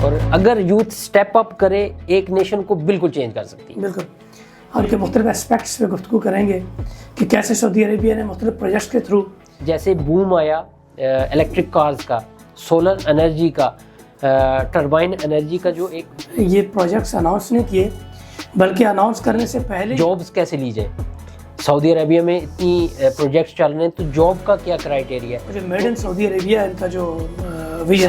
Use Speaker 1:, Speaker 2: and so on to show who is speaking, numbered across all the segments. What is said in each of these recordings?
Speaker 1: اور اگر youth step اپ کرے ایک نیشن کو بالکل چینج کر سکتی ہے.
Speaker 2: بالکل. اور کے مختلف اسپیکٹس پہ گفتگو کریں گے کہ کیسے سعودی عربیہ نے مختلف پروجیکٹس کے تھرو
Speaker 1: جیسے بوم آیا الیکٹرک کارز کا, سولر انرجی کا, ٹربائن انرجی کا, جو ایک
Speaker 2: یہ پروجیکٹس اناؤنس نہیں کیے بلکہ اناؤنس کرنے سے پہلے
Speaker 1: جابز کیسے لی جائیں. سعودی عربیہ میں اتنی پروجیکٹس چل رہے ہیں تو جاب کا کیا کرائیٹیریا ہے.
Speaker 2: جو میڈ ان سعودی عربیہ ان کا جو ویژن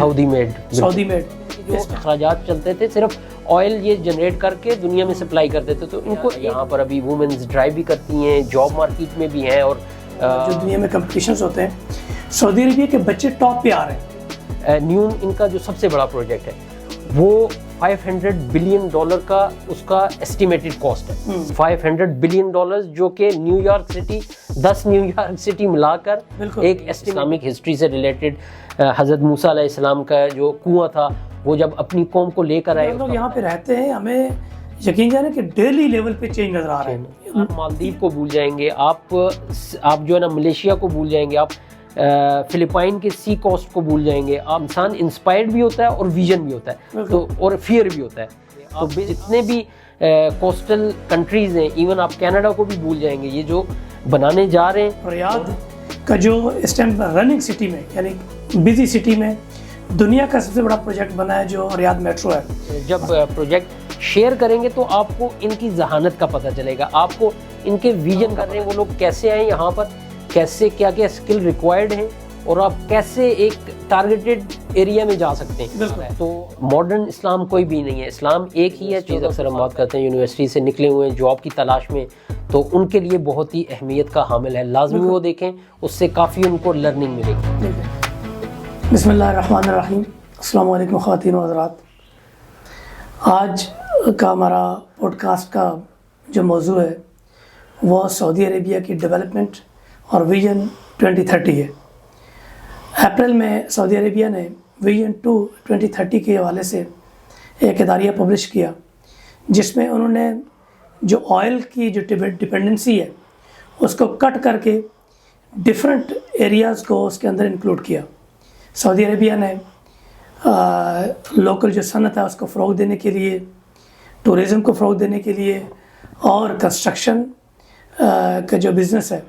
Speaker 1: سعودی میڈ
Speaker 2: جو
Speaker 1: اخراجات چلتے تھے صرف آئل یہ جنریٹ کر کے دنیا میں سپلائی کرتے تھے, تو ان کو یہاں پر ابھی وومنز ڈرائیو بھی کرتی ہیں, جاب مارکیٹ میں بھی ہیں, اور
Speaker 2: جو دنیا میں کمپٹیشنز ہوتے ہیں سعودی عربیہ کے بچے ٹاپ پہ آ رہے ہیں.
Speaker 1: نیوم ان کا جو سب سے بڑا پروجیکٹ ہے وہ $500 بلین کا اس کا ایسٹیمیٹڈ کاسٹ ہے. $500 بلین جو کہ new York city 10 new York city ملا کر ایک اسلامک ہسٹری سے ریلیٹڈ حضرت موسیٰ علیہ السلام کا جو کنواں تھا وہ جب اپنی قوم کو لے کر آئے.
Speaker 2: ہم لوگ یہاں پہ رہتے ہیں, ہمیں یقین جانے کہ ڈیلی لیول پہ چینج نظر آ رہا ہے.
Speaker 1: آپ مالدیو کو بھول جائیں گے, آپ جو ہے نا ملیشیا کو بھول جائیں گے, آپ فلپائن کے سی کوسٹ کو بھول جائیں گے. آپ انسان انسپائرڈ بھی ہوتا ہے اور ویژن بھی ہوتا ہے تو اور فیئر بھی ہوتا ہے. تو جتنے بھی کوسٹل کنٹریز ہیں, ایون آپ کینیڈا کو بھی بھول جائیں گے, یہ جو بنانے جا رہے ہیں.
Speaker 2: ریاض کا جو اس ٹائم رننگ سٹی میں یعنی بزی سٹی میں دنیا کا سب سے بڑا پروجیکٹ بنا ہے جو ریاض میٹرو ہے.
Speaker 1: جب پروجیکٹ شیئر کریں گے تو آپ کو ان کی ذہانت کا پتہ چلے گا, آپ کو ان کے ویژن کر رہے ہیں وہ لوگ کیسے آئے یہاں پر, کیسے کیا کیا اسکل ریکوائرڈ ہیں, اور آپ کیسے ایک ٹارگیٹڈ ایریا میں جا سکتے ہیں. تو ماڈرن اسلام کوئی بھی نہیں ہے, اسلام ایک ہی ہے. چیز اکثر ہم بات کرتے ہیں یونیورسٹی سے نکلے ہوئے ہیں جاب کی تلاش میں, تو ان کے لیے بہت ہی اہمیت کا حامل ہے. لازمی وہ دیکھیں, اس سے کافی ان کو لرننگ ملے گی.
Speaker 2: بسم اللہ الرحمن الرحیم. السلام علیکم خواتین و حضرات. آج کا ہمارا پوڈ کاسٹ کا جو موضوع ہے وہ سعودی عربیہ کی ڈیولپمنٹ اور ویژن 2030 ہے. اپریل میں سعودی عربیہ نے ویژن 2030 کے حوالے سے ایک اداریہ پبلش کیا جس میں انہوں نے جو آئل کی جو ڈپینڈنسی ہے اس کو کٹ کر کے ڈفرینٹ ایریاز کو اس کے اندر انکلوڈ کیا. سعودی عربیہ نے لوکل جو صنعت ہے اس کو فروغ دینے کے لیے, ٹورزم کو فروغ دینے کے لیے, اور کنسٹرکشن کا جو بزنس ہے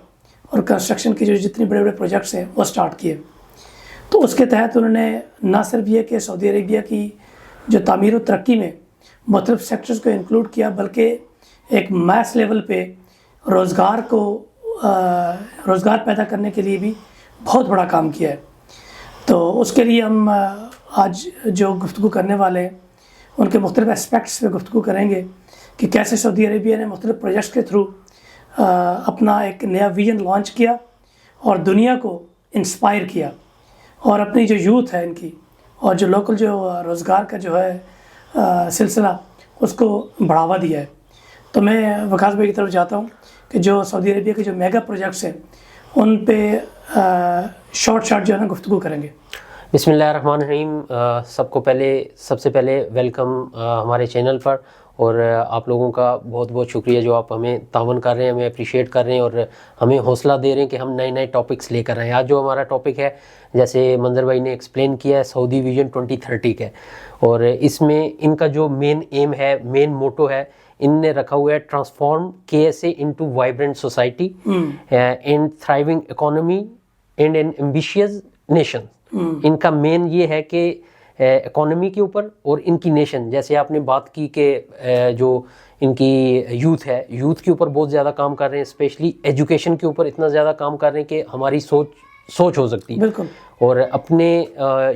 Speaker 2: اور کنسٹرکشن کے جو جتنے بڑے بڑے پروجیکٹس ہیں وہ سٹارٹ کیے. تو اس کے تحت انہوں نے نہ صرف یہ کہ سعودی عربیہ کی جو تعمیر و ترقی میں مختلف سیکٹرز کو انکلوڈ کیا بلکہ ایک میس لیول پہ روزگار پیدا کرنے کے لیے بھی بہت بڑا کام کیا ہے. تو اس کے لیے ہم آج جو گفتگو کرنے والے ہیں ان کے مختلف اسپیکٹس پہ گفتگو کریں گے کہ کیسے سعودی عربیہ نے مختلف پروجیکٹس کے تھرو اپنا ایک نیا ویژن لانچ کیا اور دنیا کو انسپائر کیا, اور اپنی جو یوتھ ہے ان کی اور جو لوکل جو روزگار کا جو ہے سلسلہ اس کو بڑھاوا دیا ہے. تو میں وقاص بھائی کی طرف جاتا ہوں کہ جو سعودی عربیہ کے جو میگا پروجیکٹس ہیں ان پہ شارٹ جو ہے نا گفتگو کریں گے.
Speaker 1: بسم اللہ الرحمن الرحیم. سب سے پہلے ویلکم ہمارے چینل پر, اور آپ لوگوں کا بہت بہت شکریہ جو آپ ہمیں تعاون کر رہے ہیں, ہمیں اپریشیٹ کر رہے ہیں اور ہمیں حوصلہ دے رہے ہیں کہ ہم نئے نئے ٹاپکس لے کر آئیں. آج جو ہمارا ٹاپک ہے جیسے منظر بھائی نے ایکسپلین کیا ہے سعودی ویژن 2030 کا, اور اس میں ان کا جو مین ایم ہے, مین موٹو ہے, ان نے رکھا ہوا ہے transform KSA into vibrant society and thriving economy and an ambitious nation. ان کا مین یہ ہے کہ اکانومی کے اوپر اور ان کی نیشن, جیسے آپ نے بات کی کہ جو ان کی یوتھ ہے, یوتھ کے اوپر بہت زیادہ کام کر رہے ہیں, اسپیشلی ایجوکیشن کے اوپر اتنا زیادہ کام کر رہے ہیں کہ ہماری سوچ ہو سکتی ہے.
Speaker 2: بالکل.
Speaker 1: اور اپنے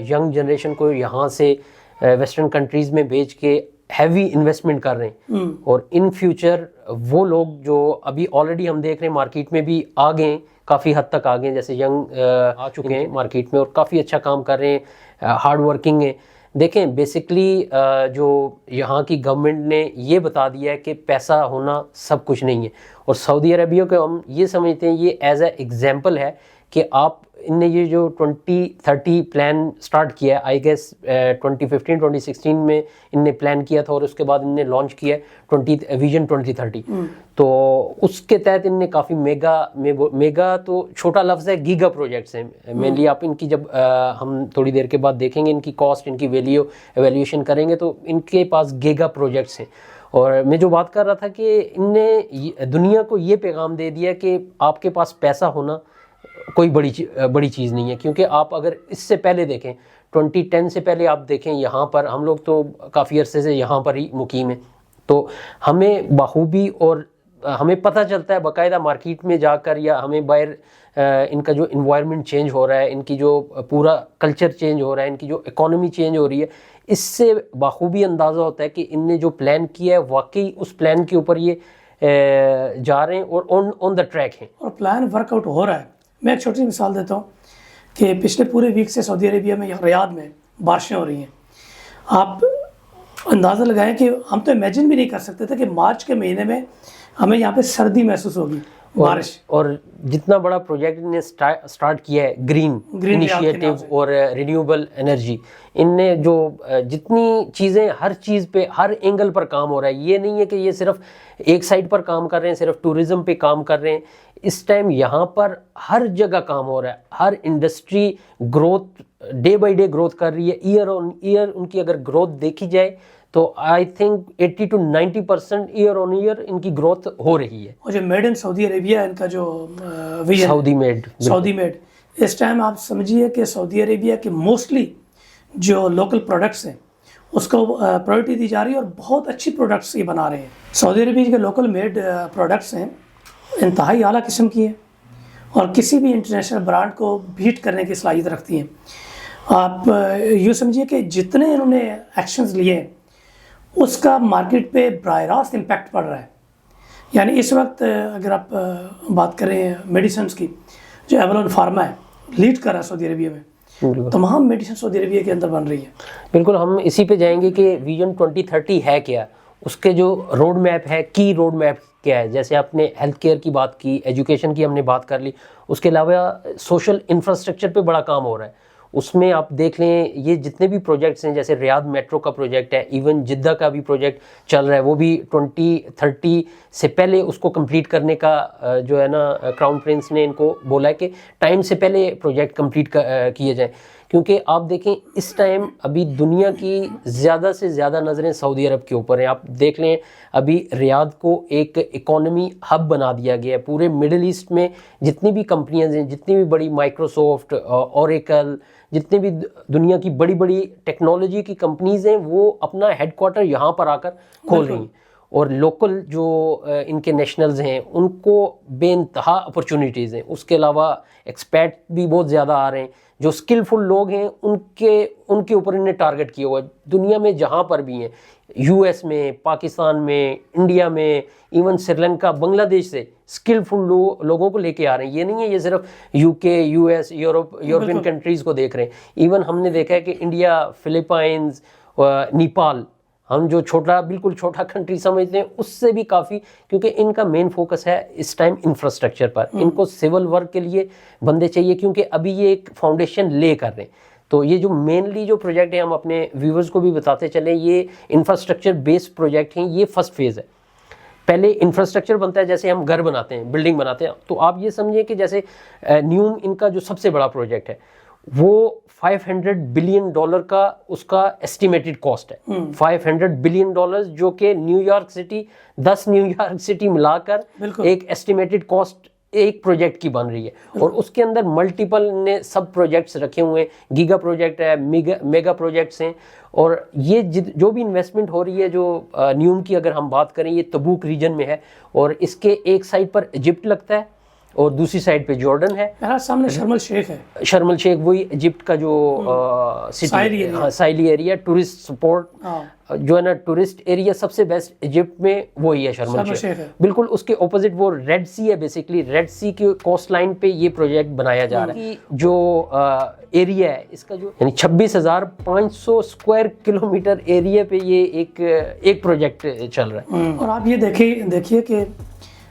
Speaker 1: ینگ جنریشن کو یہاں سے ویسٹرن کنٹریز میں بھیج کے ہیوی انویسٹمنٹ کر رہے ہیں, اور ان فیوچر وہ لوگ جو ابھی آلریڈی ہم دیکھ رہے ہیں مارکیٹ میں بھی آ گئے ہیں, کافی حد تک آ گئے ہیں, جیسے ینگ آ چکے ہیں مارکیٹ میں اور کافی اچھا کام کر رہے ہیں, ہارڈ ورکنگ ہیں. دیکھیں بیسکلی جو یہاں کی گورنمنٹ نے یہ بتا دیا ہے کہ پیسہ ہونا سب کچھ نہیں ہے, اور سعودی عربیہ کو ہم یہ سمجھتے ہیں یہ ایز اے ایگزامپل ہے کہ آپ ان نے یہ جو 2030 پلان سٹارٹ کیا ہے, آئی گیس 2015-2016 میں ان نے پلان کیا تھا, اور اس کے بعد ان نے لانچ کیا ہے ویژن 2030. تو اس کے تحت ان نے کافی میگا تو چھوٹا لفظ ہے, گیگا پروجیکٹس ہیں مینلی. آپ ان کی جب ہم تھوڑی دیر کے بعد دیکھیں گے ان کی کاسٹ, ان کی ایویلیویشن کریں گے, تو ان کے پاس گیگا پروجیکٹس ہیں. اور میں جو بات کر رہا تھا کہ ان نے دنیا کو یہ پیغام دے دیا کہ آپ کے پاس پیسہ ہونا کوئی بڑی چیز نہیں ہے. کیونکہ آپ اگر اس سے پہلے دیکھیں 2010 سے پہلے آپ دیکھیں, یہاں پر ہم لوگ تو کافی عرصے سے یہاں پر ہی مقیم ہیں, تو ہمیں بخوبی اور ہمیں پتہ چلتا ہے باقاعدہ مارکیٹ میں جا کر, یا ہمیں باہر ان کا جو انوائرمنٹ چینج ہو رہا ہے, ان کی جو پورا کلچر چینج ہو رہا ہے, ان کی جو اکانومی چینج ہو رہی ہے, اس سے بخوبی اندازہ ہوتا ہے کہ ان نے جو پلان کیا ہے واقعی اس پلان کے اوپر یہ جا رہے ہیں اور آن دا ٹریک ہیں, اور
Speaker 2: پلان ورک آؤٹ ہو رہا ہے. میں ایک چھوٹی سی مثال دیتا ہوں کہ پچھلے پورے ویک سے سعودی عربیہ میں ریاض میں بارشیں ہو رہی ہیں. آپ اندازہ لگائیں کہ ہم تو امیجن بھی نہیں کر سکتے تھے کہ مارچ کے مہینے میں ہمیں یہاں پہ سردی محسوس ہوگی, بارش.
Speaker 1: اور جتنا بڑا پروجیکٹ نے سٹارٹ کیا ہے گرین انیشیٹو اور رینیوبل انرجی, ان نے جو جتنی چیزیں ہر چیز پہ ہر اینگل پر کام ہو رہا ہے. یہ نہیں ہے کہ یہ صرف ایک سائڈ پر کام کر رہے ہیں, صرف ٹورزم پہ کام کر رہے ہیں. اس ٹائم یہاں پر ہر جگہ کام ہو رہا ہے, ہر industry growth day by day growth کر رہی ہے. ایئر آن ایئر ان کی اگر گروتھ دیکھی جائے تو I think 80 to 90% year on year ان کی گروتھ ہو رہی ہے.
Speaker 2: اور جو میڈ ان سعودی عربیہ ان کا جو
Speaker 1: سعودی میڈ
Speaker 2: اس ٹائم آپ سمجھیے کہ سعودی عربیہ کے موسٹلی جو لوکل پروڈکٹس ہیں اس کو پرائورٹی دی جا رہی ہے, اور بہت اچھی پروڈکٹس یہ بنا رہے ہیں. سعودی عربیہ کے لوکل میڈ پروڈکٹس ہیں انتہائی اعلیٰ قسم کی ہیں, اور کسی بھی انٹرنیشنل برانڈ کو بیٹ کرنے کی صلاحیت رکھتی ہیں. آپ یوں سمجھیے کہ جتنے انہوں نے ایکشنز لیے ہیں اس کا مارکیٹ پہ براہ راست امپیکٹ پڑ رہا ہے. یعنی اس وقت اگر آپ بات کریں میڈیسنس کی, جو ایولون فارما ہے لیڈ کر رہا ہے سعودی عربیہ میں, تمام میڈیسن سعودی عربیہ کے اندر بن رہی ہے.
Speaker 1: بالکل, ہم اسی پہ جائیں گے کہ ویژن 2030 ہے کیا, اس کے جو روڈ میپ ہے, کی روڈ میپ کیا ہے. جیسے آپ نے ہیلتھ کیئر کی بات کی, ایجوکیشن کی ہم نے بات کر لی, اس کے علاوہ سوشل انفراسٹرکچر پہ بڑا کام ہو رہا ہے. اس میں آپ دیکھ لیں یہ جتنے بھی پروجیکٹس ہیں, جیسے ریاض میٹرو کا پروجیکٹ ہے, ایون جدہ کا بھی پروجیکٹ چل رہا ہے, وہ بھی 2030 سے پہلے اس کو کمپلیٹ کرنے کا جو ہے نا کراؤن پرنس نے ان کو بولا ہے کہ ٹائم سے پہلے پروجیکٹ کمپلیٹ کیے جائیں. کیونکہ آپ دیکھیں اس ٹائم ابھی دنیا کی زیادہ سے زیادہ نظریں سعودی عرب کے اوپر ہیں. آپ دیکھ لیں ابھی ریاض کو ایک اکانومی ہب بنا دیا گیا ہے. پورے مڈل ایسٹ میں جتنی بھی کمپنیاں ہیں, جتنی بھی بڑی مائکروسافٹ, اوریکل, جتنے بھی دنیا کی بڑی بڑی ٹیکنالوجی کی کمپنیز ہیں, وہ اپنا ہیڈ کوارٹر یہاں پر آ کر کھول رہی ہیں. اور لوکل جو ان کے نیشنلز ہیں ان کو بے انتہا اپرچونیٹیز ہیں. اس کے علاوہ ایکسپیٹ بھی بہت زیادہ آ رہے ہیں. جو اسکلفل لوگ ہیں ان کے اوپر انہیں ٹارگٹ کیا ہوا ہے دنیا میں جہاں پر بھی ہیں, یو ایس میں, پاکستان میں, انڈیا میں, ایون سری لنکا, بنگلہ دیش سے اسکلفل لوگوں کو لے کے آ رہے ہیں. یہ نہیں ہے یہ صرف یو کے, یو ایس, یورپین کنٹریز کو دیکھ رہے ہیں. ایون ہم نے دیکھا ہے کہ انڈیا, فلپائنز, نیپال, ہم جو بالکل چھوٹا کنٹری سمجھتے ہیں, اس سے بھی کافی, کیونکہ ان کا مین فوکس ہے اس ٹائم انفراسٹرکچر پر. ان کو سول ورک کے لیے بندے چاہیے, کیونکہ ابھی یہ ایک فاؤنڈیشن لے کر رہے ہیں. تو یہ جو مینلی جو پروجیکٹ ہے, ہم اپنے ویورز کو بھی بتاتے چلیں, یہ انفراسٹرکچر بیسڈ پروجیکٹ ہیں. یہ فرسٹ فیز ہے. پہلے انفراسٹرکچر بنتا ہے, جیسے ہم گھر بناتے ہیں, بلڈنگ بناتے ہیں. تو آپ یہ سمجھیں کہ جیسے نیوم ان کا جو سب سے بڑا پروجیکٹ ہے, وہ $500 بلین کا اس کا ایسٹیمیٹڈ کاسٹ ہے. $500 بلین جو کہ new York city, 10 new York city ملا کر ایک ایسٹیمیٹڈ کاسٹ ایک پروجیکٹ کی بن رہی ہے. اور اس کے اندر ملٹیپل نے سب پروجیکٹس رکھے ہوئے ہیں. گیگا پروجیکٹ ہے, میگا پروجیکٹس ہیں. اور یہ جو بھی انویسٹمنٹ ہو رہی ہے, جو نیوم کی اگر ہم بات کریں, یہ تبوک ریجن میں ہے, اور اس کے ایک سائڈ پر ایجپٹ لگتا ہے اور دوسری سائڈ پہ جارڈن ہے.
Speaker 2: سامنے شرم الشیخ ہے.
Speaker 1: شرم الشیخ وہی ایجپٹ کا جو ساحلی ایریا, ٹورسٹ سپورٹ جو ہے نا, ٹورسٹ ایریا سب سے بیسٹ ایجپٹ میں وہی ہے شرم الشیخ. بالکل اس کے اپوزٹ وہ ریڈ سی ہے. بیسکلی ریڈ سی کی کوسٹ لائن پہ یہ پروجیکٹ بنایا جا رہا ہے. جو ایریا ہے اس کا جو یعنی 26,500 اسکوائر کلومیٹر ایریا پہ یہ ایک پروجیکٹ چل رہا ہے.
Speaker 2: اور آپ یہ دیکھیے کہ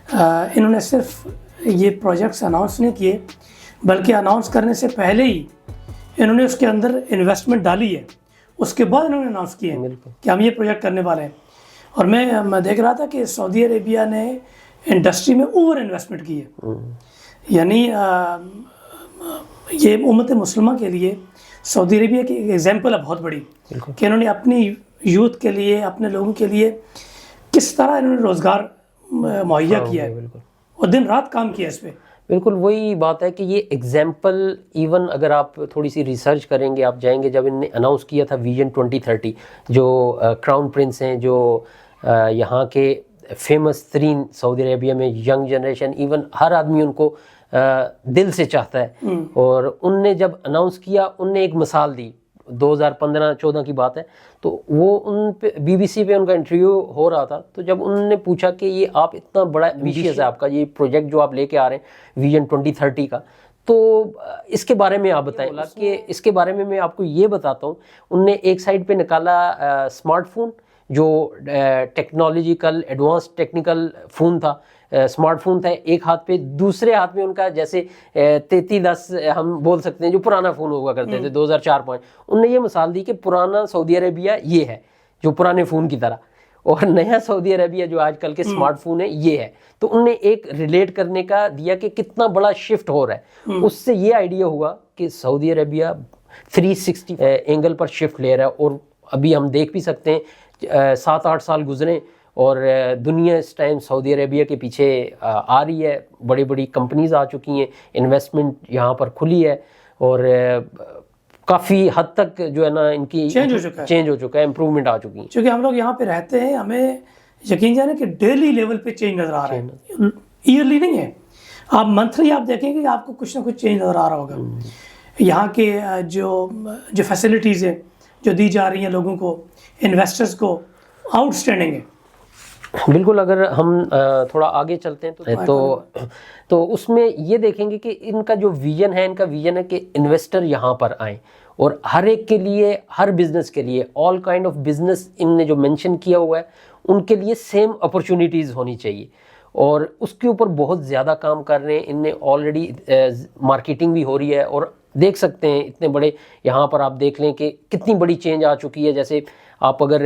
Speaker 2: انہوں نے صرف یہ پروجیکٹس اناؤنس نہیں کیے بلکہ اناؤنس کرنے سے پہلے ہی انہوں نے اس کے اندر انویسٹمنٹ ڈالی ہے, اس کے بعد انہوں نے اناؤنس کیا ہے کہ ہم یہ پروجیکٹ کرنے والے ہیں. اور میں دیکھ رہا تھا کہ سعودی عربیہ نے انڈسٹری میں اوور انویسٹمنٹ کی ہے. یعنی یہ امت مسلمہ کے لیے سعودی عربیہ کی ایک ایگزامپل ہے بہت بڑی, کہ انہوں نے اپنی یوتھ کے لیے, اپنے لوگوں کے لیے کس طرح انہوں نے روزگار مہیا کیا ہے اور دن رات کام کیا اس پہ.
Speaker 1: بالکل وہی بات ہے کہ یہ ایگزامپل ایون اگر آپ تھوڑی سی ریسرچ کریں گے, آپ جائیں گے, جب انہوں نے اناؤنس کیا تھا ویژن 2030, جو کراؤن پرنس ہیں, جو یہاں کے فیمس ترین سعودی عربیہ میں ینگ جنریشن, ایون ہر آدمی ان کو دل سے چاہتا ہے, اور ان نے جب اناؤنس کیا ان نے ایک مثال دی, 2015-14 کی بات ہے, تو وہ ان پہ BBC پہ ان کا انٹرویو ہو رہا تھا, تو جب انہوں نے پوچھا کہ یہ آپ اتنا بڑا ایمبیشیس ہے آپ کا یہ پروجیکٹ جو آپ لے کے آ رہے ہیں ویژن 2030 کا, تو اس کے بارے میں آپ بتائیں. کہ اس کے بارے میں میں آپ کو یہ بتاتا ہوں, ان نے ایک سائڈ پہ نکالا اسمارٹ فون, جو ٹیکنالوجیکل ایڈوانس ٹیکنیکل فون تھا, اسمارٹ فون تھا ایک ہاتھ پہ, دوسرے ہاتھ میں ان کا جیسے 3310 ہم بول سکتے ہیں جو پرانا فون ہوا کرتے تھے 2004-5. ان نے یہ مثال دی کہ پرانا سعودی عربیہ یہ ہے جو پرانے فون کی طرح, اور نیا سعودی عربیہ جو آج کل کے اسمارٹ فون ہے یہ ہے. تو ان نے ایک ریلیٹ کرنے کا دیا کہ کتنا بڑا شفٹ ہو رہا ہے. اس سے یہ آئیڈیا ہوا کہ سعودی عربیہ 360 اینگل پر شفٹ لے رہا ہے, اور ابھی ہم دیکھ بھی سکتے ہیں 7-8 سال گزرے اور دنیا اس ٹائم سعودی عربیہ کے پیچھے آ رہی ہے, بڑی بڑی کمپنیز آ چکی ہیں, انویسٹمنٹ یہاں پر کھلی ہے, اور کافی حد تک جو ہے نا ان کی چینج ہو چکا ہے, امپروومنٹ آ چکی ہے.
Speaker 2: چونکہ ہم لوگ یہاں پہ رہتے ہیں, ہمیں یقین جانے کہ ڈیلی لیول پہ چینج نظر آ رہا ہے, ایئرلی نہیں ہے, آپ منتھلی آپ دیکھیں گے کہ آپ کو کچھ نہ کچھ چینج نظر آ رہا ہوگا. یہاں کے جو فیسلٹیز ہیں جو دی جا رہی ہیں لوگوں کو, انویسٹرز کو, آؤٹ اسٹینڈنگ ہے.
Speaker 1: بالکل, اگر ہم تھوڑا آگے چلتے ہیں تو اس میں یہ دیکھیں گے کہ ان کا جو ویژن ہے, ان کا ویژن ہے کہ انویسٹر یہاں پر آئیں, اور ہر ایک کے لیے, ہر بزنس کے لیے, آل کائنڈ آف بزنس ان نے جو مینشن کیا ہوا ہے, ان کے لیے سیم اپرچونیٹیز ہونی چاہیے, اور اس کے اوپر بہت زیادہ کام کر رہے ہیں. ان نے آلریڈی مارکیٹنگ بھی ہو رہی ہے, اور دیکھ سکتے ہیں اتنے بڑے یہاں پر آپ دیکھ لیں کہ کتنی بڑی چینج آ چکی ہے. جیسے آپ اگر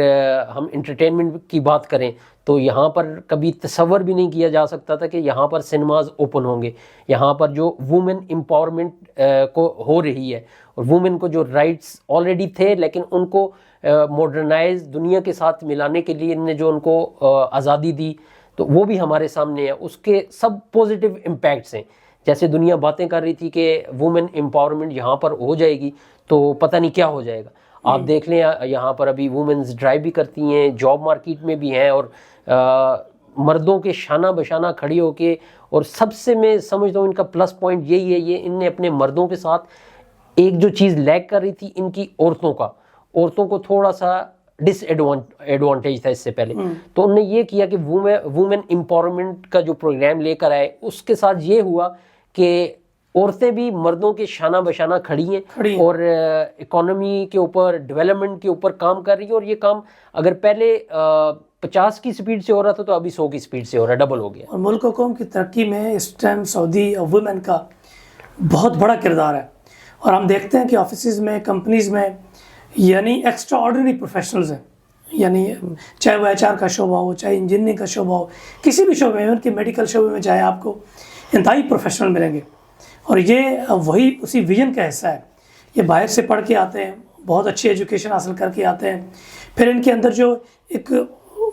Speaker 1: ہم انٹرٹینمنٹ کی بات کریں تو یہاں پر کبھی تصور بھی نہیں کیا جا سکتا تھا کہ یہاں پر سنیماز اوپن ہوں گے. یہاں پر جو وومن امپاورمنٹ کو ہو رہی ہے, اور وومن کو جو رائٹس آلریڈی تھے لیکن ان کو ماڈرنائز دنیا کے ساتھ ملانے کے لیے ان نے جو ان کو آزادی دی, تو وہ بھی ہمارے سامنے ہے. اس کے سب پازیٹیو امپیکٹس ہیں. جیسے دنیا باتیں کر رہی تھی کہ وومن امپاورمنٹ یہاں پر ہو جائے گی تو پتہ نہیں کیا ہو جائے گا. آپ دیکھ لیں یہاں پر ابھی وومنز ڈرائیو بھی کرتی ہیں, جاب مارکیٹ میں بھی ہیں, اور مردوں کے شانہ بشانہ کھڑی ہو کے. اور سب سے میں سمجھتا ہوں ان کا پلس پوائنٹ یہی ہے, یہ ان نے اپنے مردوں کے ساتھ ایک جو چیز لیک کر رہی تھی ان کی عورتوں کو تھوڑا سا ڈس ایڈوانٹیج تھا اس سے پہلے, تو انہوں نے یہ کیا کہ وومن امپاورمنٹ کا جو پروگرام لے کر آئے, اس کے ساتھ یہ ہوا کہ عورتیں بھی مردوں کے شانہ بشانہ کھڑی ہیں, اور اکانومی کے اوپر, ڈیولپمنٹ کے اوپر کام کر رہی ہیں. اور یہ کام اگر پہلے 50 کی سپیڈ سے ہو رہا تھا تو ابھی 100 کی سپیڈ سے ہو رہا ہے, ڈبل ہو گیا.
Speaker 2: اور ملک و قوم کی ترقی میں اس ٹائم سعودی وومن کا بہت بڑا کردار ہے. اور ہم دیکھتے ہیں کہ آفیسز میں, کمپنیز میں, یعنی ایکسٹرا آرڈنری پروفیشنلز ہیں, یعنی چاہے وہ HR کا شعبہ ہو, چاہے انجینئرنگ کا شعبہ ہو, کسی بھی شعبے میں, ان کے میڈیکل شعبے میں چاہے آپ کو انتہائی پروفیشنل ملیں گے. اور یہ وہی اسی ویژن کا حصہ ہے. یہ باہر سے پڑھ کے آتے ہیں, بہت اچھی ایجوکیشن حاصل کر کے آتے ہیں, پھر ان کے اندر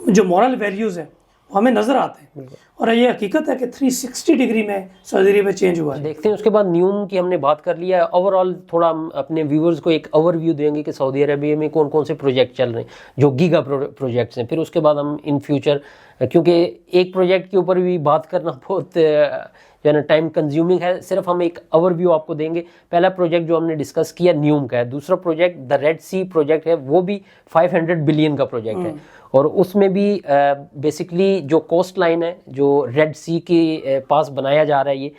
Speaker 2: جو مورل ویلیوز ہیں وہ ہمیں نظر آتے ہیں. اور یہ حقیقت ہے کہ 360 ڈگری میں سعودی عربیہ چینج ہوا ہے. دیکھتے
Speaker 1: ہیں اس کے بعد نیوم کی ہم نے بات کر لیا ہے. اوور آل تھوڑا ہم اپنے ویورز کو ایک اوور ویو دیں گے کہ سعودی عربیہ میں کون کون سے پروجیکٹ چل رہے ہیں جو گیگا پروجیکٹس ہیں. پھر اس کے بعد ہم ان فیوچر, کیونکہ ایک پروجیکٹ کے اوپر بھی بات کرنا بہت جو ہے نا ٹائم کنزیومنگ ہے, صرف ہم ایک اوور ویو آپ کو دیں گے. پہلا پروجیکٹ جو ہم نے ڈسکس کیا نیوم کا ہے. دوسرا project the Red Sea project ہے, وہ بھی 500 بلین کا پروجیکٹ ہے. اور اس میں بھی بیسکلی جو کوسٹ لائن ہے جو ریڈ سی کے پاس بنایا جا رہا ہے, یہ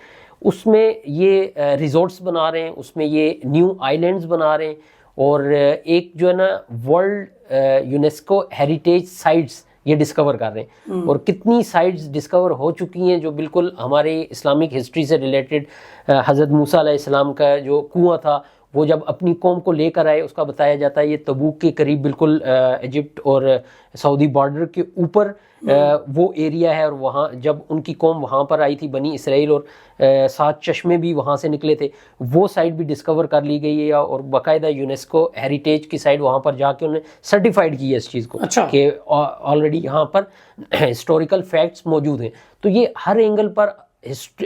Speaker 1: اس میں یہ ریزورٹس بنا رہے ہیں, اس میں یہ نیو آئی لینڈز بنا رہے ہیں, اور ایک جو ہے نا ورلڈ یونیسکو ہیریٹیج سائٹس یہ ڈسکور کر رہے ہیں, اور کتنی سائٹس ڈسکور ہو چکی ہیں جو بالکل ہمارے اسلامک ہسٹری سے ریلیٹڈ. حضرت موسیٰ علیہ السلام کا جو کنواں تھا وہ جب اپنی قوم کو لے کر آئے, اس کا بتایا جاتا ہے یہ تبوک کے قریب بالکل ایجپٹ اور سعودی بارڈر کے اوپر وہ ایریا ہے, اور وہاں جب ان کی قوم وہاں پر آئی تھی بنی اسرائیل, اور 7 چشمے بھی وہاں سے نکلے تھے, وہ سائٹ بھی ڈسکور کر لی گئی ہے, اور باقاعدہ یونیسکو ہیریٹیج کی سائٹ وہاں پر جا کے انہوں نے سرٹیفائڈ کی ہے اس چیز کو کہ آلریڈی یہاں پر ہسٹوریکل فیکٹس موجود ہیں. تو یہ ہر اینگل پر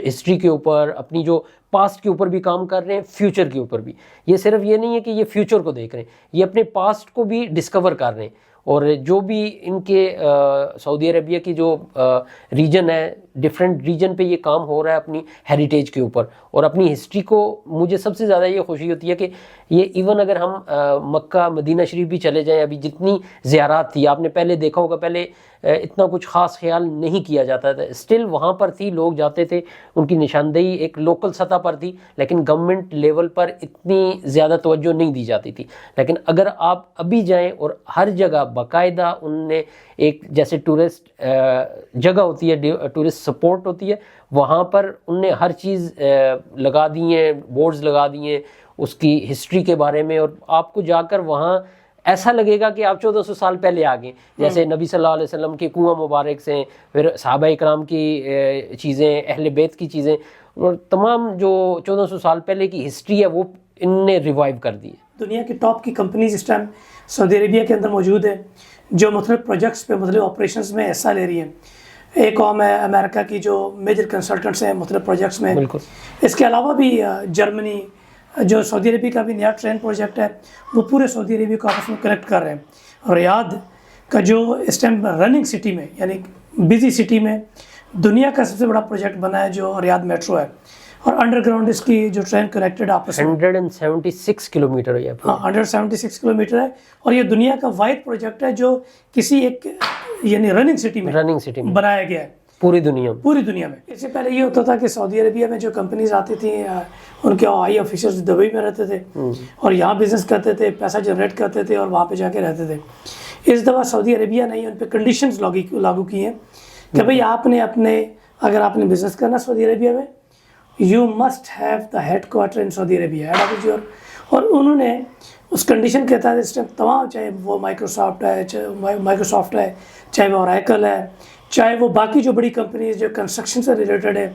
Speaker 1: ہسٹری کے اوپر, اپنی جو پاسٹ کے اوپر بھی کام کر رہے ہیں, فیوچر کے اوپر بھی. یہ صرف یہ نہیں ہے کہ یہ فیوچر کو دیکھ رہے ہیں, یہ اپنے پاسٹ کو بھی ڈسکور کر رہے ہیں. اور جو بھی ان کے سعودی عربیہ کی جو ریجن ہے, ڈفرینٹ ریجن پہ یہ کام ہو رہا ہے اپنی ہیریٹیج کے اوپر اور اپنی ہسٹری کو. مجھے سب سے زیادہ یہ خوشی ہوتی ہے کہ یہ ایون اگر ہم مکہ مدینہ شریف بھی چلے جائیں, ابھی جتنی زیارات تھی آپ نے پہلے دیکھا ہوگا, پہلے اتنا کچھ خاص خیال نہیں کیا جاتا تھا, اسٹل وہاں پر تھی, لوگ جاتے تھے, ان کی نشاندہی ایک لوکل سطح پر تھی, لیکن گورنمنٹ لیول پر اتنی زیادہ توجہ نہیں دی جاتی تھی. لیکن اگر آپ ابھی جائیں, اور ہر جگہ باقاعدہ ان نے ایک جیسے ٹورسٹ جگہ ہوتی ہے, ٹورسٹ سپورٹ ہوتی ہے, وہاں پر ان نے ہر چیز لگا دی ہیں, بورڈز لگا دی ہیں اس کی ہسٹری کے بارے میں, اور آپ کو جا کر وہاں ایسا لگے گا کہ آپ 1400 سال پہلے آ گئے. جیسے نبی صلی اللہ علیہ وسلم کے کنواں مبارک سے, پھر صحابہ اکرام کی چیزیں, اہل بیت کی چیزیں, اور تمام جو 1400 سال پہلے کی ہسٹری ہے وہ ان نے ریوائیو کر دی ہے.
Speaker 2: دنیا کی ٹاپ کی کمپنیز اس ٹائم سعودی عربیہ کے اندر موجود ہیں جو مختلف پروجیکٹس پہ مختلف آپریشنز میں حصہ لے رہی ہیں. ایک قوم ہے امریکہ کی جو میجر کنسلٹنٹس ہیں مختلف پروجیکٹس میں.
Speaker 1: بالکل.
Speaker 2: اس کے علاوہ بھی جرمنی, جو سعودی عربیہ کا بھی نیا ٹرین پروجیکٹ ہے, وہ پورے سعودی عربیہ کو آپس میں کنیکٹ کر رہے ہیں. ریاض کا جو اس ٹائم رننگ سٹی میں, یعنی بزی سٹی میں, دنیا کا سب سے بڑا پروجیکٹ بنا ہے جو ریاض میٹرو ہے, اور انڈر گراؤنڈ اس کی جو ٹرین کنیکٹڈ آپس میں
Speaker 1: 176 کلومیٹر ہے.
Speaker 2: ہاں 176 کلومیٹر ہے, اور یہ دنیا کا واحد پروجیکٹ ہے جو کسی ایک یعنی رننگ سٹی میں بنایا گیا ہے پوری دنیا میں. اس سے پہلے یہ ہوتا تھا کہ سعودی عربیہ میں جو کمپنیز آتی تھیں ان کے ہائی آفیسرز دبئی میں رہتے تھے اور یہاں بزنس کرتے تھے, پیسہ جنریٹ کرتے تھے اور وہاں پہ جا کے رہتے تھے. اس دفعہ سعودی عربیہ نے ان پہ کنڈیشنز لاگو کی ہیں کہ بھئی آپ نے اگر آپ نے بزنس کرنا سعودی عربیہ میں, you must have the headquarter in Saudi Arabia, head office your. اور انہوں نے اس کنڈیشن کے تحت اس ٹائم تمام, چاہے وہ مائکروسافٹ ہے, چاہے وہ اوریکل ہے, چاہے وہ باقی جو بڑی کمپنیز جو کنسٹرکشن سے ریلیٹڈ ہے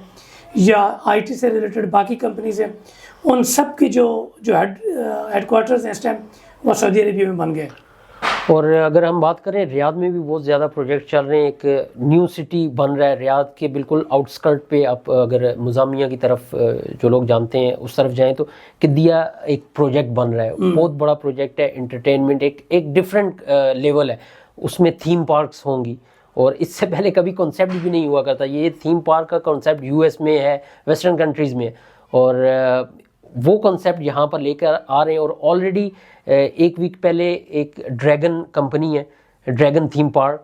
Speaker 2: یا آئی ٹی سے ریلیٹڈ باقی کمپنیز ہیں, ان سب کی جو ہیڈ کوارٹرز ہیں اس ٹائم وہ سعودی عربیہ میں بن گئے.
Speaker 1: اور اگر ہم بات کریں ریاض میں بھی بہت زیادہ پروجیکٹ چل رہے ہیں. ایک نیو سٹی بن رہا ہے ریاض کے بالکل آؤٹ اسکرٹ پہ. آپ اگر مزامیہ کی طرف جو لوگ جانتے ہیں اس طرف جائیں تو قدیہ ایک پروجیکٹ بن رہا ہے, بہت بڑا پروجیکٹ ہے, انٹرٹینمنٹ ایک ڈفرینٹ لیول ہے. اس میں تھیم پارکس ہوں گی, اور اس سے پہلے کبھی کنسیپٹ بھی نہیں ہوا کرتا. یہ تھیم پارک کا کنسیپٹ یو ایس میں ہے, ویسٹرن کنٹریز میں ہے, اور وہ کنسیپٹ یہاں پر لے کر آ رہے ہیں. اور آلریڈی ایک ویک پہلے ایک ڈریگن کمپنی ہے, ڈریگن تھیم پارک,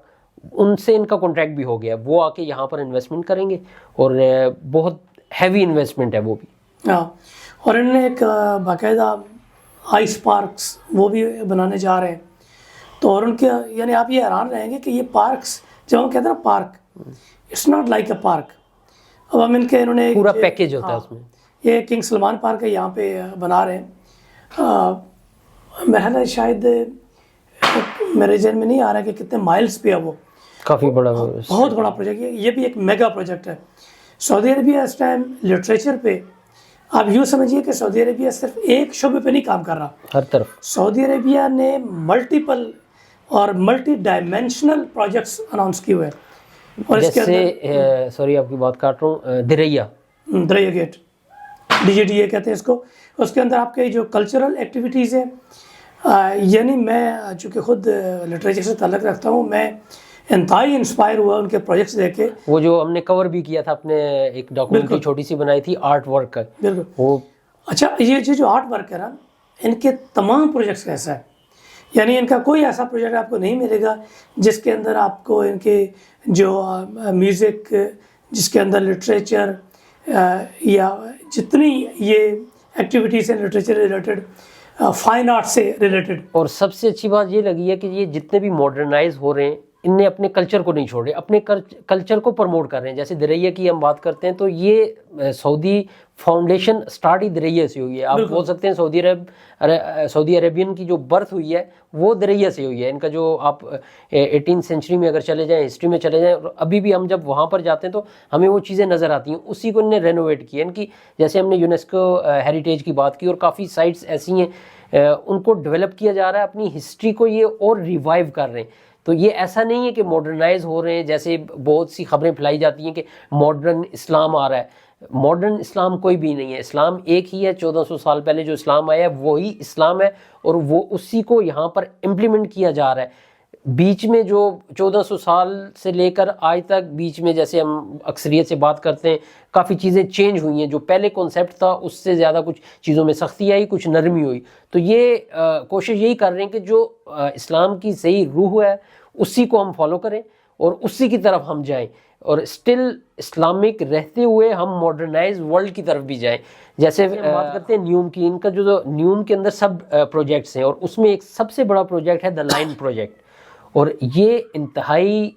Speaker 1: ان سے ان کا کانٹریکٹ بھی ہو گیا. وہ آ کے یہاں پر انویسٹمنٹ کریں گے, اور بہت ہیوی انویسٹمنٹ ہے وہ بھی.
Speaker 2: ہاں, اور انہوں نے ایک باقاعدہ آئس پارکس وہ بھی بنانے جا رہے ہیں. تو اور ان کے یعنی آپ یہ حیران رہیں گے کہ یہ پارکس, جب ہم کہتے ہیں نا park, it's not like a park. اب ہم انہوں نے
Speaker 1: پورا پیکیج ہوتا ہے اس میں.
Speaker 2: یہ کنگ سلمان پارک ہے, یہاں پہ بنا رہے ہیں. محل شاید میرے ذہن میں نہیں آ رہا کہ کتنے مائلز پہ ہے, وہ
Speaker 1: کافی بڑا,
Speaker 2: بہت بڑا پروجیکٹ ہے. یہ بھی ایک میگا پروجیکٹ ہے. سعودی عربیہ اس ٹائم لٹریچر پہ, آپ یوں سمجھیے کہ سعودی عربیہ صرف ایک شعبے پہ نہیں کام کر رہا,
Speaker 1: ہر طرف.
Speaker 2: سعودی عربیہ نے ملٹیپل اور ملٹی ڈائمینشنل پروجیکٹس اناؤنس کیے ہوئے. اور اس کے
Speaker 1: جیسے سوری آپ کی بات کاٹ رہا ہوں, دریا
Speaker 2: گیٹ DGDA کہتے ہیں اس کو. اس کے اندر آپ کے جو کلچرل ایکٹیویٹیز ہیں, یعنی میں چونکہ خود لٹریچر سے تعلق رکھتا ہوں, میں انتہائی انسپائر ہوا ان کے پروجیکٹس دیکھ کے.
Speaker 1: وہ جو ہم نے کور بھی کیا تھا اپنے ایک ڈاکومنٹری چھوٹی سی بنائی تھی آرٹ ورک کا.
Speaker 2: بالکل.
Speaker 1: وہ
Speaker 2: اچھا, یہ جو آرٹ ورک ہے نا, ان کے تمام پروجیکٹس کیسا ہے, یعنی ان کا کوئی ایسا پروجیکٹ آپ کو نہیں ملے گا جس کے اندر آپ کو ان کے جو میوزک, جس کے اندر لٹریچر یا جتنی یہ ایکٹیویٹیز ہیں لٹریچر ریلیٹڈ, فائن آرٹ سے ریلیٹڈ.
Speaker 1: اور سب سے اچھی بات یہ لگی ہے کہ یہ جتنے بھی ماڈرنائز ہو رہے ہیں ان نے اپنے کلچر کو نہیں چھوڑے, اپنے کلچر کو پروموٹ کر رہے ہیں. جیسے دریا کی ہم بات کرتے ہیں تو یہ سعودی فاؤنڈیشن سٹارٹ ہی دریا سے ہوئی ہے. آپ بول سکتے ہیں سعودی عربین کی جو برتھ ہوئی ہے وہ دریا سے ہوئی ہے. ان کا جو آپ 18 سینچری میں اگر چلے جائیں, ہسٹری میں چلے جائیں, ابھی بھی ہم جب وہاں پر جاتے ہیں تو ہمیں وہ چیزیں نظر آتی ہیں. اسی کو ان نے رینوویٹ کیا. ان کی جیسے ہم نے یونیسکو ہیریٹیج کی بات کی, اور کافی سائٹس ایسی ہیں ان کو ڈیولپ کیا جا رہا ہے, اپنی ہسٹری کو یہ اور ریوائیو کر رہے ہیں. تو یہ ایسا نہیں ہے کہ ماڈرنائز ہو رہے ہیں, جیسے بہت سی خبریں پھیلائی جاتی ہیں کہ ماڈرن اسلام آ رہا ہے. ماڈرن اسلام کوئی بھی نہیں ہے. اسلام ایک ہی ہے, 1400 سال پہلے جو اسلام آیا ہے وہی اسلام ہے, اور وہ اسی کو یہاں پر امپلیمنٹ کیا جا رہا ہے. بیچ میں جو 1400 سال سے لے کر آج تک بیچ میں جیسے ہم اکثریت سے بات کرتے ہیں, کافی چیزیں چینج ہوئی ہیں. جو پہلے کانسیپٹ تھا اس سے زیادہ کچھ چیزوں میں سختی آئی, کچھ نرمی ہوئی. تو یہ کوشش یہی کر رہے ہیں کہ جو اسلام کی صحیح روح ہے اسی کو ہم فالو کریں اور اسی کی طرف ہم جائیں, اور اسٹل اسلامک رہتے ہوئے ہم ماڈرنائز ورلڈ کی طرف بھی جائیں. جیسے بات کرتے ہیں نیوم کی, ان کا جو نیوم کے اندر سب پروجیکٹس ہیں, اور اس میں ایک سب سے بڑا پروجیکٹ ہے دا لائن پروجیکٹ, اور یہ انتہائی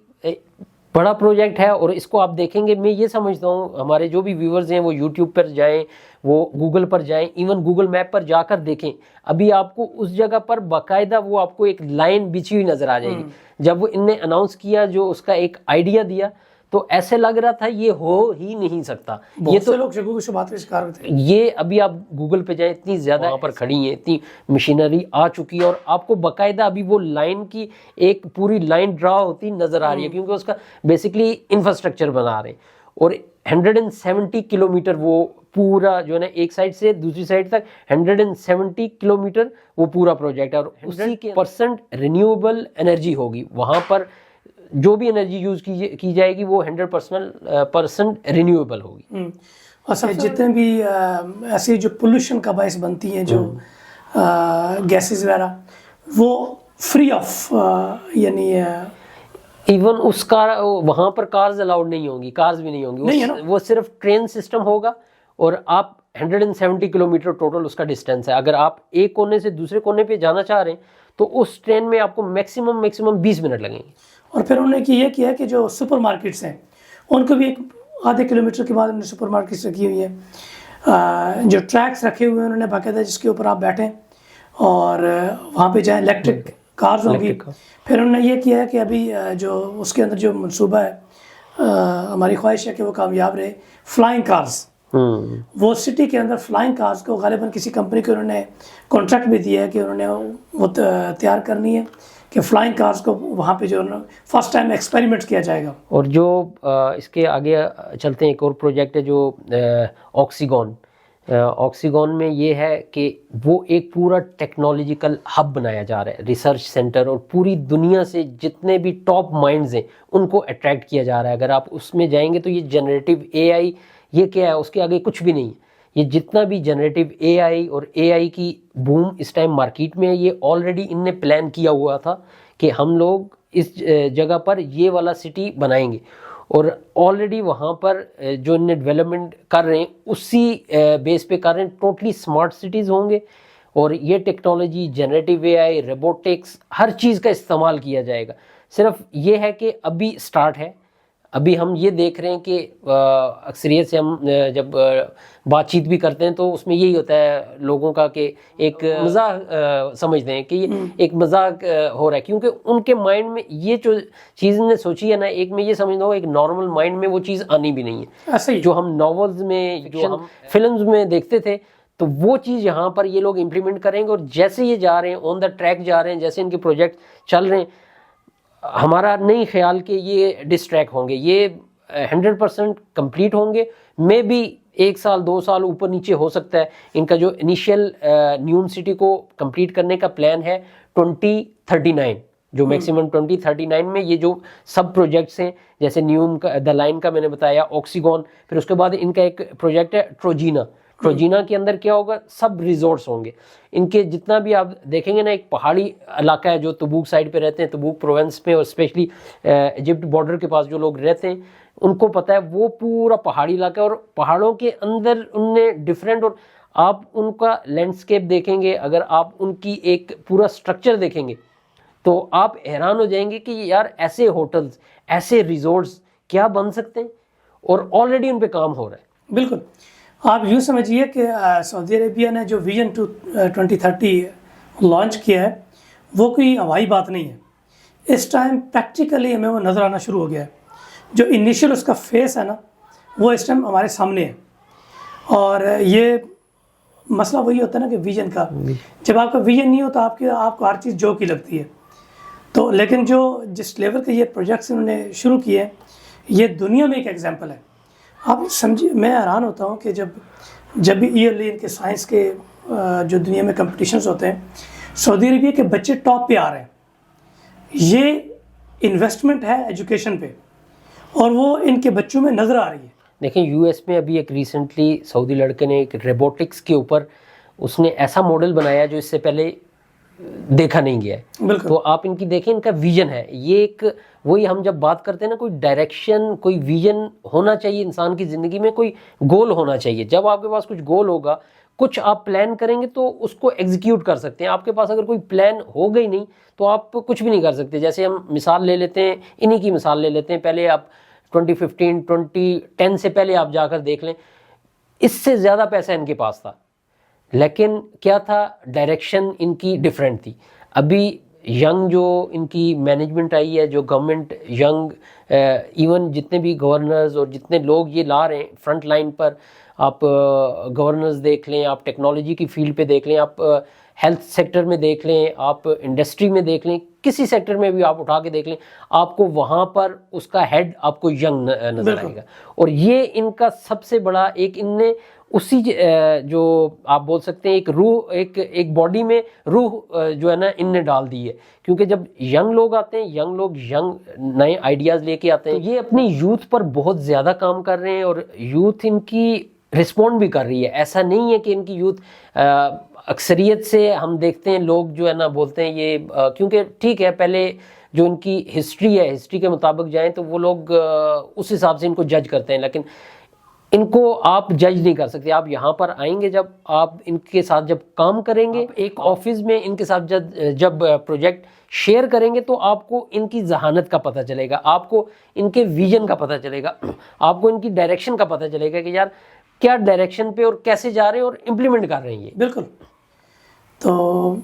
Speaker 1: بڑا پروجیکٹ ہے. اور اس کو آپ دیکھیں گے, میں یہ سمجھتا ہوں ہمارے جو بھی ویورز ہیں وہ یوٹیوب پر جائیں, وہ گوگل پر جائیں, ایون گوگل میپ پر جا کر دیکھیں, ابھی آپ کو اس جگہ پر باقاعدہ وہ آپ کو ایک لائن بچھی ہوئی نظر آ جائے گی. جب وہ ان نے اناؤنس کیا, جو اس کا ایک آئیڈیا دیا, تو ایسے لگ رہا تھا یہ ہو ہی نہیں سکتا. یہ تو
Speaker 2: لوگ شکوک و شبہات کا شکار ہوتے ہیں.
Speaker 1: یہ ابھی آپ گوگل پہ جائیں, اتنی زیادہ وہاں پر کھڑی ہیں, اتنی مشینری آ چکی ہے, اور آپ کو باقاعدہ ابھی وہ لائن کی ایک پوری لائن ڈرا ہوتی نظر آ رہی ہے, کیونکہ اس کا بیسکلی انفراسٹرکچر بنا رہے ہیں. اور 170 کلومیٹر وہ پورا جو ہے نا, ایک سائڈ سے دوسری سائڈ تک 170 کلومیٹر وہ پورا پروجیکٹ ہے, اور 100% رینیویبل انرجی ہوگی. وہاں پر جو بھی انرجی یوز کی جائے گی وہ 100% رینیویبل ہوگی.
Speaker 2: اور جتنے بھی ایسی جو پولوشن کا باعث بنتی ہیں جو گیسز وغیرہ, وہ فری آف, یعنی
Speaker 1: ایون اس کا وہاں پر کارز الاؤڈ نہیں ہوں گی, کارز بھی نہیں ہوں گی, وہ صرف ٹرین سسٹم ہوگا. اور آپ 170 کلومیٹر ٹوٹل اس کا ڈسٹینس ہے. اگر آپ ایک کونے سے دوسرے کونے پہ جانا چاہ رہے ہیں تو اس ٹرین میں آپ کو میکسیمم 20 منٹ لگیں گے.
Speaker 2: اور پھر انہوں نے یہ کیا کہ جو سپر مارکیٹس ہیں ان کو بھی ایک آدھے کلومیٹر کے بعد انہوں نے سپر مارکیٹس رکھی ہوئی ہیں, جو ٹریکس رکھے ہوئے ہیں انہوں نے باقاعدہ, جس کے اوپر آپ بیٹھیں اور وہاں پہ جائیں. الیکٹرک کارز ہوں گی. پھر انہوں نے یہ کیا ہے کہ ابھی جو اس کے اندر جو منصوبہ ہے, ہماری خواہش ہے کہ وہ کامیاب رہے. فلائنگ کارز, وہ سٹی کے اندر فلائنگ کارز کو غالباً کسی کمپنی کو انہوں نے کانٹریکٹ بھی دیا ہے کہ انہوں نے وہ تیار کرنی ہے, کہ فلائنگ کارز کو وہاں پہ جو فرسٹ ٹائم ایکسپیریمنٹ کیا جائے گا.
Speaker 1: اور جو اس کے آگے چلتے ہیں, ایک اور پروجیکٹ ہے جو آکسیگون. آکسیگون میں یہ ہے کہ وہ ایک پورا ٹیکنالوجیکل ہب بنایا جا رہا ہے, ریسرچ سینٹر, اور پوری دنیا سے جتنے بھی ٹاپ مائنڈز ہیں ان کو اٹریکٹ کیا جا رہا ہے. اگر آپ اس میں جائیں گے تو یہ جنریٹو اے آئی, یہ کیا ہے, اس کے آگے کچھ بھی نہیں ہے. یہ جتنا بھی جنریٹو اے آئی اور اے آئی کی بوم اس ٹائم مارکیٹ میں ہے, یہ آلریڈی ان نے پلان کیا ہوا تھا کہ ہم لوگ اس جگہ پر یہ والا سٹی بنائیں گے. اور آلریڈی وہاں پر جو ان نے ڈیولپمنٹ کر رہے ہیں اسی بیس پہ کر رہے ہیں. ٹوٹلی اسمارٹ سٹیز ہوں گے, اور یہ ٹیکنالوجی, جنریٹو اے آئی, روبوٹکس, ہر چیز کا استعمال کیا جائے گا. صرف یہ ہے کہ ابھی سٹارٹ ہے. ابھی ہم یہ دیکھ رہے ہیں کہ اکثریت سے ہم جب بات چیت بھی کرتے ہیں تو اس میں یہی ہوتا ہے لوگوں کا کہ ایک مزاق سمجھتے ہیں کہ یہ ایک مزاق ہو رہا ہے, کیونکہ ان کے مائنڈ میں یہ جو چیز نے سوچی ہے نا, ایک میں یہ سمجھتا ہوں ایک نارمل مائنڈ میں وہ چیز آنی بھی نہیں ہے. جو ہم ناولز میں, جو ہم فلمز میں دیکھتے تھے, تو وہ چیز یہاں پر یہ لوگ امپلیمنٹ کریں گے. اور جیسے یہ جا رہے ہیں, آن دا ٹریک جا رہے ہیں, جیسے ان کے پروجیکٹ چل رہے ہیں, ہمارا نہیں خیال کہ یہ ڈسٹریکٹ ہوں گے. یہ 100% کمپلیٹ ہوں گے. میں بھی 1 سال 2 سال اوپر نیچے ہو سکتا ہے. ان کا جو انیشیل نیوم سٹی کو کمپلیٹ کرنے کا پلان ہے 2039, جو میکسیمم 2039 میں یہ جو سب پروجیکٹس ہیں, جیسے نیوم کا, دا لائن کا میں نے بتایا, آکسیگون, پھر اس کے بعد ان کا ایک پروجیکٹ ہے ٹروجینا. ٹروجینا کے اندر کیا ہوگا, سب ریزورٹس ہوں گے. ان کے جتنا بھی آپ دیکھیں گے نا, ایک پہاڑی علاقہ ہے جو تبوک سائڈ پہ رہتے ہیں, تبوک پروونس میں, اور اسپیشلی ایجپٹ بارڈر کے پاس جو لوگ رہتے ہیں ان کو پتہ ہے وہ پورا پہاڑی علاقہ ہے. اور پہاڑوں کے اندر ان نے ڈفرینٹ, اور آپ ان کا لینڈسکیپ دیکھیں گے, اگر آپ ان کی ایک پورا سٹرکچر دیکھیں گے تو آپ حیران ہو جائیں گے کہ یار ایسے ہوٹلز، ایسے ریزورٹس کیا بن سکتے ہیں، اور آلریڈی ان پہ کام ہو رہا ہے.
Speaker 2: بالکل. آپ یوں سمجھیے کہ سعودی عربیہ نے جو ویژن 2030 لانچ کیا ہے وہ کوئی ہوائی بات نہیں ہے. اس ٹائم پریکٹیکلی ہمیں وہ نظر آنا شروع ہو گیا ہے. جو انیشیل اس کا فیس ہے نا وہ اس ٹائم ہمارے سامنے ہے. اور یہ مسئلہ وہی ہوتا ہے نا کہ ویژن کا، جب آپ کا ویژن نہیں ہوتا آپ کو ہر چیز جو کی لگتی ہے. تو لیکن جس لیول کے یہ پروجیکٹس انہوں نے شروع کیے ہیں یہ دنیا میں ایک ایگزامپل ہے. آپ سمجھیے، میں حیران ہوتا ہوں کہ جب بھی ایئرلی ان کے سائنس کے جو دنیا میں کمپٹیشنز ہوتے ہیں سعودی عربیہ کے بچے ٹاپ پہ آ رہے ہیں. یہ انویسٹمنٹ ہے ایجوکیشن پہ اور وہ ان کے بچوں میں نظر آ رہی ہے.
Speaker 1: دیکھیں یو ایس میں ابھی ایک ریسنٹلی سعودی لڑکے نے ایک روبوٹکس کے اوپر اس نے ایسا ماڈل بنایا جو اس سے پہلے دیکھا نہیں گیا ہے.
Speaker 2: بالکل.
Speaker 1: تو آپ ان کی دیکھیں، ان کا ویژن ہے. یہ ایک وہی ہم جب بات کرتے ہیں نا، کوئی ڈائریکشن، کوئی ویژن ہونا چاہیے انسان کی زندگی میں، کوئی گول ہونا چاہیے. جب آپ کے پاس کچھ گول ہوگا، کچھ آپ پلان کریں گے تو اس کو ایگزیکیوٹ کر سکتے ہیں. آپ کے پاس اگر کوئی پلان ہو گئی نہیں تو آپ کچھ بھی نہیں کر سکتے. جیسے ہم مثال لے لیتے ہیں، انہی کی مثال لے لیتے ہیں. پہلے آپ 2015 2010 سے پہلے آپ جا کر دیکھ لیں، اس سے زیادہ پیسہ ان کے پاس تھا، لیکن کیا تھا، ڈائریکشن ان کی ڈیفرنٹ تھی. ابھی ینگ جو ان کی مینجمنٹ آئی ہے، جو گورنمنٹ ینگ، ایون جتنے بھی گورنرز اور جتنے لوگ یہ لا رہے ہیں فرنٹ لائن پر، آپ گورنرز دیکھ لیں، آپ ٹیکنالوجی کی فیلڈ پہ دیکھ لیں، آپ ہیلتھ سیکٹر میں دیکھ لیں، آپ انڈسٹری میں دیکھ لیں، کسی سیکٹر میں بھی آپ اٹھا کے دیکھ لیں، آپ کو وہاں پر اس کا ہیڈ آپ کو ینگ نظر آئے گا. اور یہ ان کا سب سے بڑا ایک، ان نے اسی جو آپ بول سکتے ہیں ایک روح، ایک باڈی میں روح جو ہے نا ان نے ڈال دی ہے. کیونکہ جب ینگ لوگ آتے ہیں، ینگ لوگ نئے آئیڈیاز لے کے آتے ہیں، یہ اپنی یوتھ پر بہت زیادہ کام کر رہے ہیں اور یوتھ ان کی رسپونڈ بھی کر رہی ہے. ایسا نہیں ہے کہ ان کی یوتھ، اکثریت سے ہم دیکھتے ہیں لوگ جو ہے نا بولتے ہیں یہ، کیونکہ ٹھیک ہے پہلے جو ان کی ہسٹری ہے، ہسٹری کے مطابق جائیں تو وہ لوگ اس حساب سے ان کو جج کرتے ہیں، لیکن ان کو آپ جج نہیں کر سکتے. آپ یہاں پر آئیں گے، جب آپ ان کے ساتھ جب کام کریں گے ایک آفس میں، ان کے ساتھ جب پروجیکٹ شیئر کریں گے تو آپ کو ان کی ذہانت کا پتہ چلے گا، آپ کو ان کے ویژن کا پتہ چلے گا، آپ کو ان کی ڈائریکشن کا پتہ چلے گا کہ یار کیا ڈائریکشن پہ اور کیسے جا رہے ہیں اور امپلیمنٹ کر رہے ہیں یہ.
Speaker 2: بالکل. تو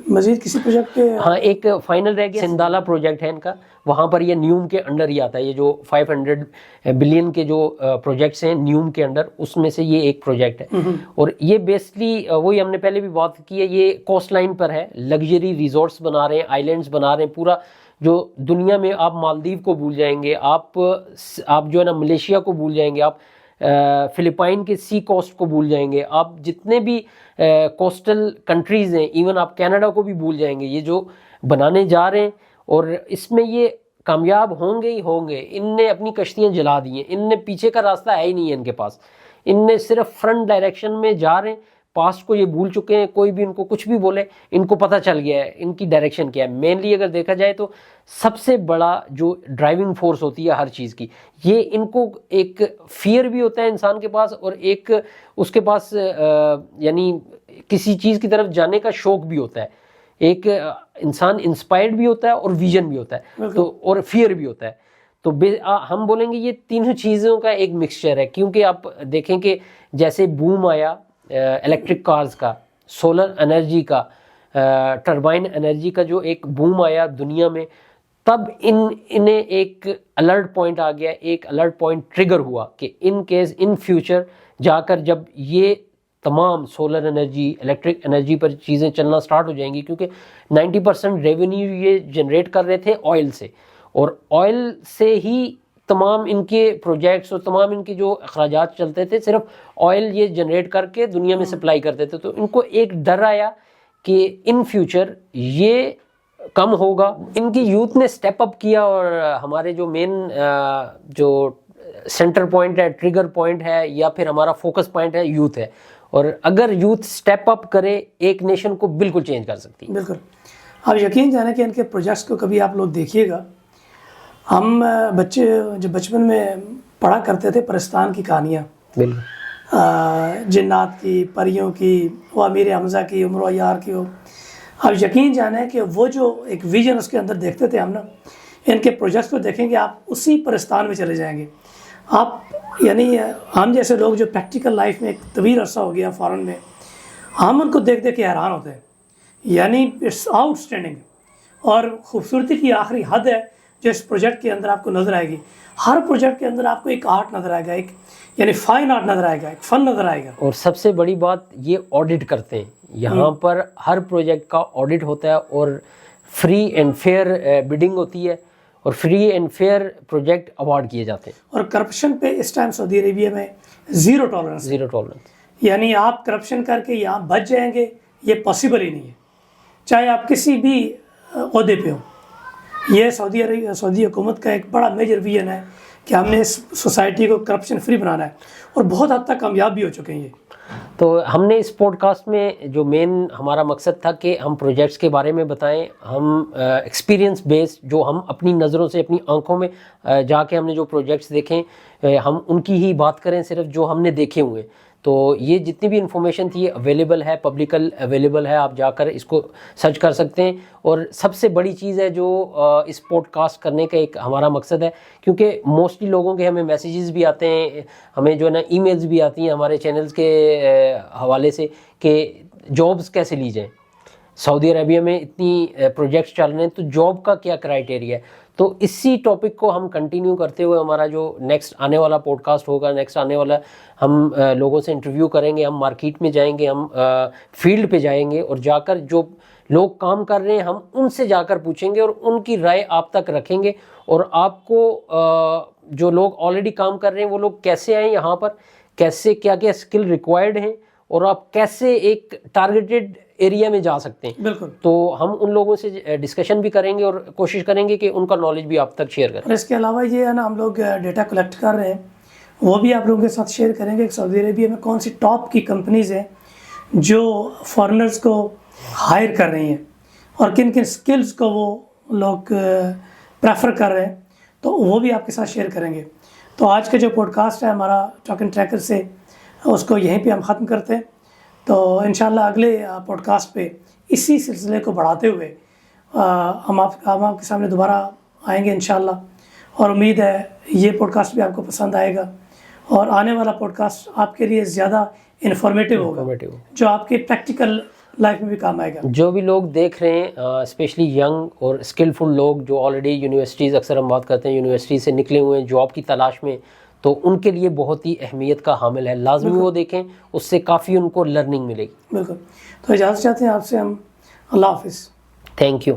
Speaker 2: مزید کسی پروجیکٹ پہ؟
Speaker 1: ہاں، ایک فائنل رہ گیا، سندالا پروجیکٹ ہے ان کا. وہاں پر یہ نیوم کے انڈر ہی آتا ہے. یہ جو 500 بلین کے جو پروجیکٹس ہیں نیوم کے انڈر، اس میں سے یہ ایک پروجیکٹ ہے. اور یہ بیسکلی وہی ہم نے پہلے بھی بات کی ہے، یہ کوسٹ لائن پر ہے، لگژری ریزورٹس بنا رہے ہیں، آئی لینڈس بنا رہے ہیں. پورا جو دنیا میں آپ مالدیو کو بھول جائیں گے، آپ جو ہے نا ملیشیا کو بھول جائیں گے، آپ فلپائن کے سی کوسٹ کو بھول جائیں گے، آپ جتنے بھی کوسٹل کنٹریز ہیں، ایون آپ کینیڈا کو بھی بھول جائیں گے. یہ جو بنانے جا رہے ہیں اور اس میں یہ کامیاب ہوں گے ہی ہوں گے. ان نے اپنی کشتیاں جلا دی ہیں، ان نے پیچھے کا راستہ ہے ہی نہیں ہے ان کے پاس. ان نے صرف فرنٹ ڈائریکشن میں جا رہے ہیں، پاسٹ کو یہ بھول چکے ہیں. کوئی بھی ان کو کچھ بھی بولے، ان کو پتہ چل گیا ہے ان کی ڈائریکشن کیا ہے. مینلی اگر دیکھا جائے تو سب سے بڑا جو ڈرائیونگ فورس ہوتی ہے ہر چیز کی، یہ ان کو ایک فیئر بھی ہوتا ہے انسان کے پاس، اور ایک اس کے پاس یعنی کسی چیز کی طرف جانے کا شوق بھی ہوتا ہے. ایک انسان انسپائرڈ بھی ہوتا ہے اور ویژن بھی ہوتا ہے، تو اور فیئر بھی ہوتا ہے. تو ہم بولیں گے یہ تینوں چیزوں کا ایک مکسچر ہے. کیونکہ آپ دیکھیں کہ جیسے بوم آیا الیکٹرک کارز کا، سولر انرجی کا، ٹربائن انرجی کا، جو ایک بوم آیا دنیا میں، تب انہیں ایک الرٹ پوائنٹ آ گیا، ایک الرٹ پوائنٹ ٹریگر ہوا کہ ان کیس ان فیوچر جا کر جب یہ تمام سولر انرجی، الیکٹرک انرجی پر چیزیں چلنا سٹارٹ ہو جائیں گی، کیونکہ 90% ریونیو یہ جنریٹ کر رہے تھے آئل سے، اور آئل سے ہی تمام ان کے پروجیکٹس اور تمام ان کے جو اخراجات چلتے تھے، صرف آئل یہ جنریٹ کر کے دنیا میں سپلائی کرتے تھے. تو ان کو ایک ڈر آیا کہ ان فیوچر یہ کم ہوگا. ان کی یوتھ نے سٹیپ اپ کیا، اور ہمارے جو مین جو سینٹر پوائنٹ ہے، ٹریگر پوائنٹ ہے، یا پھر ہمارا فوکس پوائنٹ ہے، یوتھ ہے. اور اگر یوتھ سٹیپ اپ کرے ایک نیشن کو بالکل چینج کر سکتی ہے.
Speaker 2: بالکل. آپ یقین جانیں کہ ان کے پروجیکٹس کو کبھی آپ لوگ دیکھیے گا. ہم بچے جب بچپن میں پڑھا کرتے تھے پرستان کی کہانیاں،
Speaker 1: بالکل،
Speaker 2: جنات کی، پریوں کی، وہ امیر حمزہ کی، عمر و عیار کی ہو، آپ یقین جانیں کہ وہ جو ایک ویژن اس کے اندر دیکھتے تھے ہم نا، ان کے پروجیکٹس کو دیکھیں گے آپ اسی پرستان میں چلے جائیں گے. آپ یعنی ہم جیسے لوگ جو پریکٹیکل لائف میں ایک طویل عرصہ ہو گیا فارن میں، ہم ان کو دیکھ دیکھ کے حیران ہوتے ہیں. یعنی اٹس آؤٹ اسٹینڈنگ. اور خوبصورتی کی آخری حد ہے جو اس پروجیکٹ کے اندر آپ کو نظر آئے گی. ہر پروجیکٹ کے اندر آپ کو ایک آرٹ نظر آئے گا، ایک یعنی فائن آرٹ نظر آئے گا، ایک فن نظر آئے گا.
Speaker 1: اور سب سے بڑی بات یہ آڈٹ کرتے ہیں یہاں پر، ہر پروجیکٹ کا آڈٹ ہوتا ہے اور فری اینڈ فیئر بڈنگ ہوتی ہے اور free and fair project award کیے جاتے ہیں.
Speaker 2: اور کرپشن پہ اس ٹائم سعودی عربیہ میں زیرو ٹالرنس.
Speaker 1: Zero tolerance.
Speaker 2: یعنی آپ کرپشن کر کے یہاں بچ جائیں گے یہ پاسبل ہی نہیں ہے، چاہے آپ کسی بھی عہدے پہ ہوں. یہ سعودی حکومت کا ایک بڑا میجر ویژن ہے کہ ہم نے اس سوسائٹی کو کرپشن فری بنانا ہے، اور بہت حد تک کامیاب بھی ہو چکے ہیں یہ.
Speaker 1: تو ہم نے اس پوڈ کاسٹ میں جو مین ہمارا مقصد تھا کہ ہم پروجیکٹس کے بارے میں بتائیں، ہم ایکسپیرینس بیس جو ہم اپنی نظروں سے اپنی آنکھوں میں جا کے ہم نے جو پروجیکٹس دیکھیں ہم ان کی ہی بات کریں، صرف جو ہم نے دیکھے ہوئے. تو یہ جتنی بھی انفارمیشن تھی یہ اویلیبل ہے، پبلکل اویلیبل ہے، آپ جا کر اس کو سرچ کر سکتے ہیں. اور سب سے بڑی چیز ہے جو اس پوڈ کاسٹ کرنے کا ایک ہمارا مقصد ہے، کیونکہ موسٹلی لوگوں کے ہمیں میسیجز بھی آتے ہیں، ہمیں جو ہے نا ای میلز بھی آتی ہیں ہمارے چینلز کے حوالے سے کہ جابز کیسے لی جائیں. سعودی عربیہ میں اتنی پروجیکٹس چل رہے ہیں تو جاب کا کیا کرائٹیریا ہے. تو اسی ٹاپک کو ہم کنٹینیو کرتے ہوئے ہمارا جو نیکسٹ آنے والا پوڈ کاسٹ ہوگا، نیکسٹ آنے والا ہم لوگوں سے انٹرویو کریں گے، ہم مارکیٹ میں جائیں گے، ہم فیلڈ پہ جائیں گے اور جا کر جو لوگ کام کر رہے ہیں ہم ان سے جا کر پوچھیں گے اور ان کی رائے آپ تک رکھیں گے. اور آپ کو جو لوگ آلریڈی کام کر رہے ہیں وہ لوگ کیسے آئیں یہاں پر، کیسے کیا کیا اسکل ریکوائرڈ ہیں اور آپ کیسے ایک ٹارگیٹڈ ایریا میں جا سکتے ہیں.
Speaker 2: بالکل.
Speaker 1: تو ہم ان لوگوں سے ڈسکشن بھی کریں گے اور کوشش کریں گے کہ ان کا نالج بھی آپ تک شیئر کریں.
Speaker 2: اور اس کے علاوہ یہ ہے نا، ہم لوگ ڈیٹا کلیکٹ کر رہے ہیں، وہ بھی آپ لوگوں کے ساتھ شیئر کریں گے کہ سعودی عربیہ میں کون سی ٹاپ کی کمپنیز ہیں جو فارنرز کو ہائر کر رہی ہیں اور کن کن سکلز کو وہ لوگ پریفر کر رہے ہیں، تو وہ بھی آپ کے ساتھ شیئر کریں گے. تو آج کا جو پوڈ کاسٹ ہے ہمارا ٹاک اینڈ ٹریکر سے، اس کو یہیں پہ ہم ختم کرتے ہیں. تو انشاءاللہ اگلے پوڈ کاسٹ پہ اسی سلسلے کو بڑھاتے ہوئے ہم آپ کے سامنے دوبارہ آئیں گے انشاءاللہ. اور امید ہے یہ پوڈ کاسٹ بھی آپ کو پسند آئے گا اور آنے والا پوڈ کاسٹ آپ کے لیے زیادہ انفارمیٹیو ہوگا، جو آپ کے پریکٹیکل لائف میں بھی کام آئے گا. جو
Speaker 1: بھی لوگ دیکھ رہے ہیں اسپیشلی ینگ اور اسکلفل لوگ جو آلریڈی یونیورسٹیز، اکثر ہم بات کرتے ہیں یونیورسٹی سے نکلے ہوئے ہیں جاب کی تلاش میں، تو ان کے لیے بہت ہی اہمیت کا حامل ہے. لازمی وہ دیکھیں، اس سے کافی ان کو لرننگ ملے گی.
Speaker 2: بالکل. تو اجازت چاہتے ہیں آپ سے ہم. اللہ حافظ.
Speaker 1: Thank you.